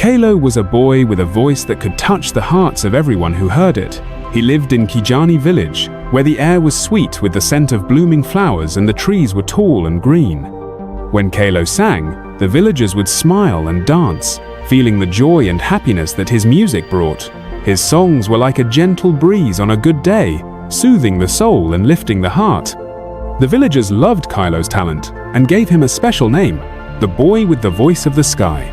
Kaelo was a boy with a voice that could touch the hearts of everyone who heard it. He lived in Kijani village, where the air was sweet with the scent of blooming flowers and the trees were tall and green. When Kaelo sang, the villagers would smile and dance, feeling the joy and happiness that his music brought. His songs were like a gentle breeze on a good day, soothing the soul and lifting the heart. The villagers loved Kaelo's talent and gave him a special name, the boy with the voice of the sky.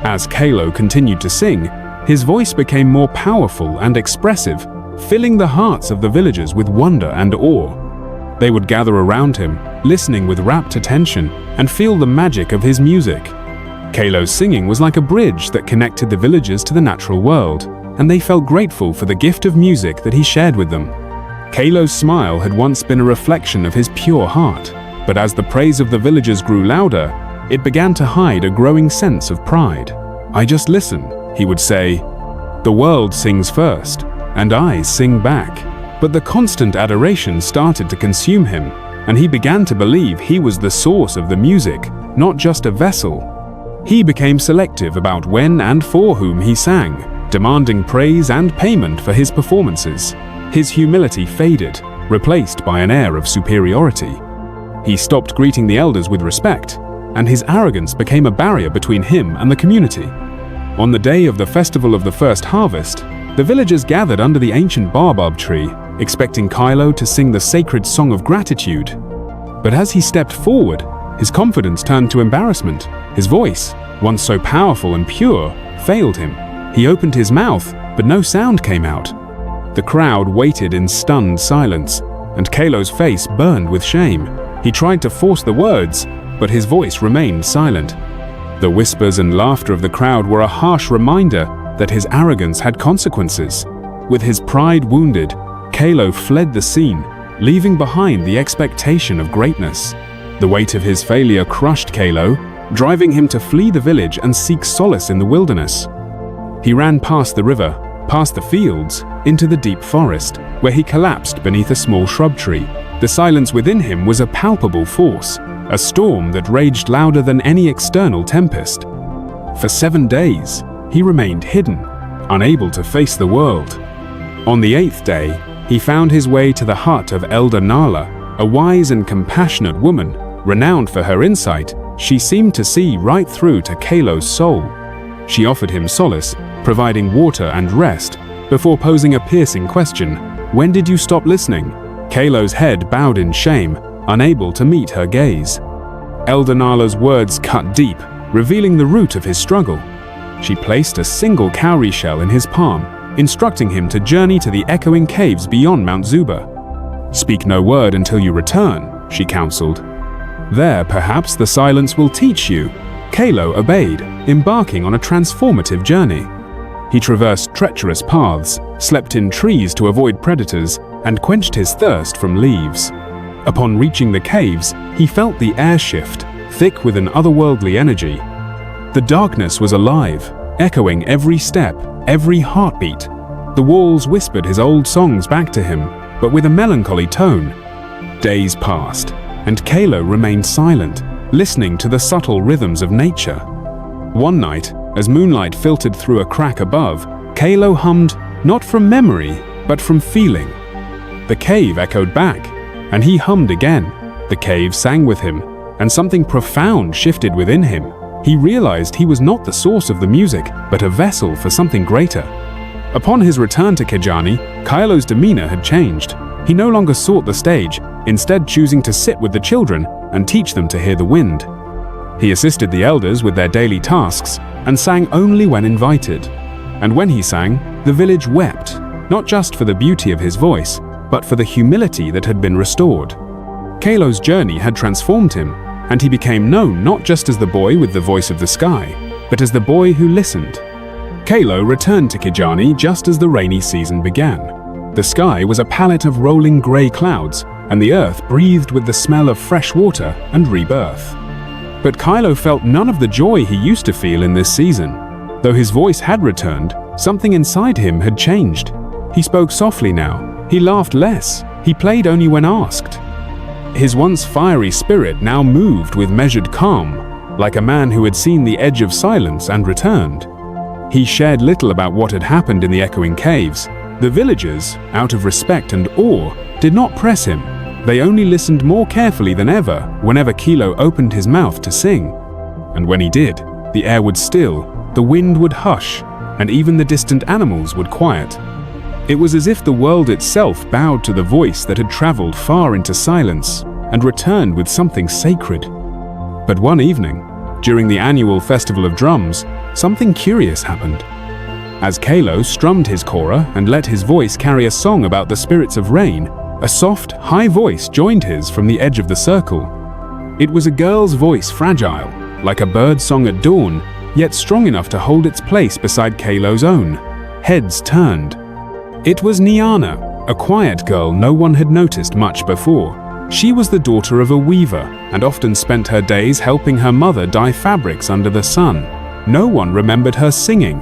As Kaelo continued to sing, his voice became more powerful and expressive, filling the hearts of the villagers with wonder and awe. They would gather around him, listening with rapt attention, and feel the magic of his music. Kaelo's singing was like a bridge that connected the villagers to the natural world, and they felt grateful for the gift of music that he shared with them. Kaelo's smile had once been a reflection of his pure heart, but as the praise of the villagers grew louder, it began to hide a growing sense of pride. "I just listen," he would say. "The world sings first, and I sing back." But the constant adoration started to consume him, and he began to believe he was the source of the music, not just a vessel. He became selective about when and for whom he sang, demanding praise and payment for his performances. His humility faded, replaced by an air of superiority. He stopped greeting the elders with respect, and his arrogance became a barrier between him and the community. On the day of the festival of the first harvest, the villagers gathered under the ancient baobab tree, expecting Kyalo to sing the sacred song of gratitude. But as he stepped forward, his confidence turned to embarrassment. His voice, once so powerful and pure, failed him. He opened his mouth, but no sound came out. The crowd waited in stunned silence, and Kaelo's face burned with shame. He tried to force the words, but his voice remained silent. The whispers and laughter of the crowd were a harsh reminder that his arrogance had consequences. With his pride wounded, Kaelo fled the scene, leaving behind the expectation of greatness. The weight of his failure crushed Kaelo, driving him to flee the village and seek solace in the wilderness. He ran past the river, past the fields, into the deep forest, where he collapsed beneath a small shrub tree. The silence within him was a palpable force, a storm that raged louder than any external tempest. For 7 days, he remained hidden, unable to face the world. On the 8th day, he found his way to the hut of Elder Nala, a wise and compassionate woman. Renowned for her insight, she seemed to see right through to Kaelo's soul. She offered him solace, providing water and rest, before posing a piercing question: "When did you stop listening?" Kaelo's head bowed in shame, unable to meet her gaze. Elder Nala's words cut deep, revealing the root of his struggle. She placed a single cowrie shell in his palm, instructing him to journey to the echoing caves beyond Mount Zuba. "Speak no word until you return," she counseled. "There, perhaps the silence will teach you." Kaelo obeyed, embarking on a transformative journey. He traversed treacherous paths, slept in trees to avoid predators, and quenched his thirst from leaves. Upon reaching the caves, he felt the air shift, thick with an otherworldly energy. The darkness was alive, echoing every step, every heartbeat. The walls whispered his old songs back to him, but with a melancholy tone. Days passed, and Kaelo remained silent, listening to the subtle rhythms of nature. One night, as moonlight filtered through a crack above, Kaelo hummed, not from memory, but from feeling. The cave echoed back, and he hummed again. The cave sang with him, and something profound shifted within him. He realized he was not the source of the music, but a vessel for something greater. Upon his return to Kijani, Kaelo's demeanor had changed. He no longer sought the stage, instead choosing to sit with the children and teach them to hear the wind. He assisted the elders with their daily tasks and sang only when invited. And when he sang, the village wept, not just for the beauty of his voice, but for the humility that had been restored. Kaelo's journey had transformed him, and he became known not just as the boy with the voice of the sky, but as the boy who listened. Kaelo returned to Kijani just as the rainy season began. The sky was a palette of rolling grey clouds, and the earth breathed with the smell of fresh water and rebirth. But Kyalo felt none of the joy he used to feel in this season. Though his voice had returned, something inside him had changed. He spoke softly now. He laughed less. He played only when asked. His once fiery spirit now moved with measured calm, like a man who had seen the edge of silence and returned. He shared little about what had happened in the Echoing Caves. The villagers, out of respect and awe, did not press him. They only listened more carefully than ever whenever Kyalo opened his mouth to sing. And when he did, the air would still, the wind would hush, and even the distant animals would quiet. It was as if the world itself bowed to the voice that had traveled far into silence and returned with something sacred. But one evening, during the annual Festival of Drums, something curious happened. As Kaelo strummed his kora and let his voice carry a song about the spirits of rain, a soft, high voice joined his from the edge of the circle. It was a girl's voice, fragile, like a bird song at dawn, yet strong enough to hold its place beside Kaelo's own. Heads turned. It was Niana, a quiet girl no one had noticed much before. She was the daughter of a weaver and often spent her days helping her mother dye fabrics under the sun. No one remembered her singing.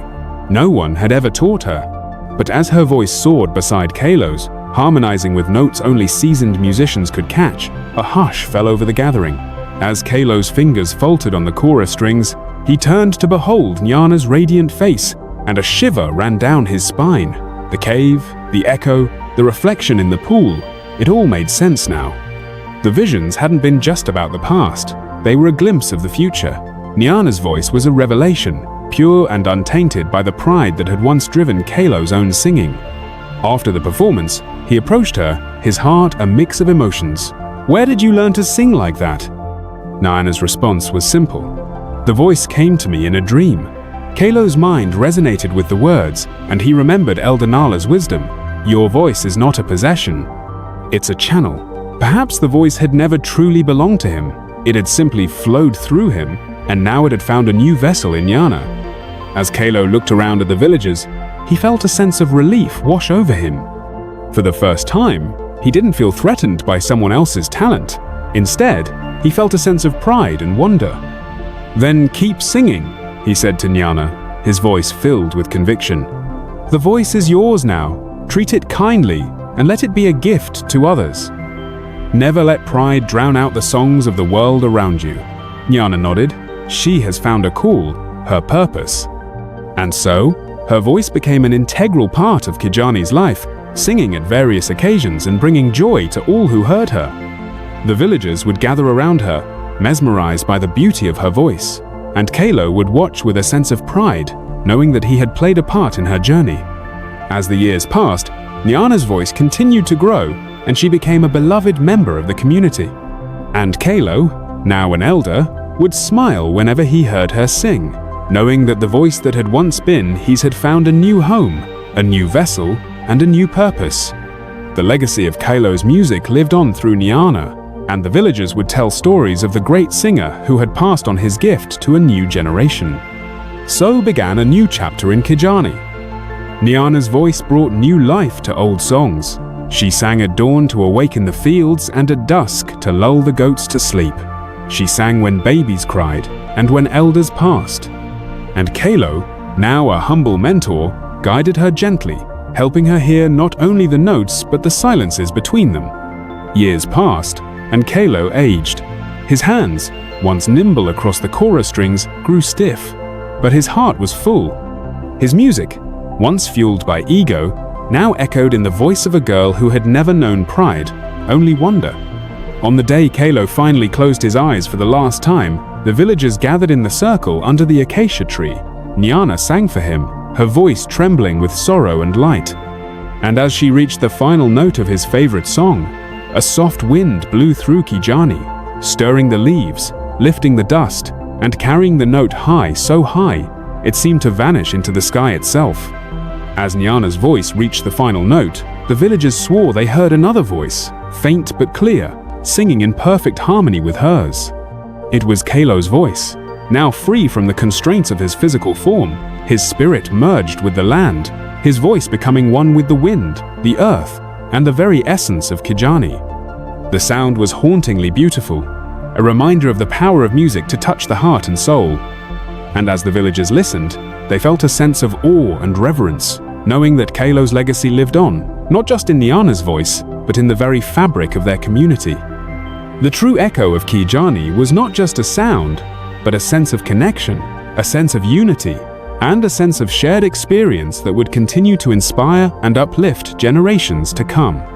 No one had ever taught her. But as her voice soared beside Kaelo's, harmonizing with notes only seasoned musicians could catch, a hush fell over the gathering. As Kaelo's fingers faltered on the kora strings, he turned to behold Niana's radiant face, and a shiver ran down his spine. The cave, the echo, the reflection in the pool, it all made sense now. The visions hadn't been just about the past, they were a glimpse of the future. Niana's voice was a revelation, pure and untainted by the pride that had once driven Kaelo's own singing. After the performance, he approached her, his heart a mix of emotions. "Where did you learn to sing like that?" Niana's response was simple. "The voice came to me in a dream." Kaelo's mind resonated with the words, and he remembered Elder Nala's wisdom. "Your voice is not a possession. It's a channel." Perhaps the voice had never truly belonged to him. It had simply flowed through him, and now it had found a new vessel in Niana. As Kaelo looked around at the villagers, he felt a sense of relief wash over him. For the first time, he didn't feel threatened by someone else's talent. Instead, he felt a sense of pride and wonder. "Then keep singing," he said to Niana, his voice filled with conviction. "The voice is yours now. Treat it kindly and let it be a gift to others. Never let pride drown out the songs of the world around you." Niana nodded. She has found a call, her purpose. And so, her voice became an integral part of Kijani's life, singing at various occasions and bringing joy to all who heard her. The villagers would gather around her, mesmerized by the beauty of her voice, and Kaelo would watch with a sense of pride, knowing that he had played a part in her journey. As the years passed, Niana's voice continued to grow, and she became a beloved member of the community. And Kaelo, now an elder, would smile whenever he heard her sing, knowing that the voice that had once been his had found a new home, a new vessel, and a new purpose. The legacy of Kaelo's music lived on through Niana, and the villagers would tell stories of the great singer who had passed on his gift to a new generation. So began a new chapter in Kijani. Niana's voice brought new life to old songs. She sang at dawn to awaken the fields and at dusk to lull the goats to sleep. She sang when babies cried and when elders passed. And Kaelo, now a humble mentor, guided her gently, helping her hear not only the notes but the silences between them. Years passed, and Kaelo aged. His hands, once nimble across the kora strings, grew stiff, but his heart was full. His music, once fueled by ego, now echoed in the voice of a girl who had never known pride, only wonder. On the day Kaelo finally closed his eyes for the last time, the villagers gathered in the circle under the acacia tree. Niana sang for him, her voice trembling with sorrow and light. And as she reached the final note of his favorite song, a soft wind blew through Kijani, stirring the leaves, lifting the dust, and carrying the note high, so high, it seemed to vanish into the sky itself. As Niana's voice reached the final note, the villagers swore they heard another voice, faint but clear, singing in perfect harmony with hers. It was Kaelo's voice. Now free from the constraints of his physical form, his spirit merged with the land, his voice becoming one with the wind, the earth, and the very essence of Kijani. The sound was hauntingly beautiful, a reminder of the power of music to touch the heart and soul. And as the villagers listened, they felt a sense of awe and reverence, knowing that Kaelo's legacy lived on, not just in Niana's voice, but in the very fabric of their community. The true echo of Kijani was not just a sound, but a sense of connection, a sense of unity, and a sense of shared experience that would continue to inspire and uplift generations to come.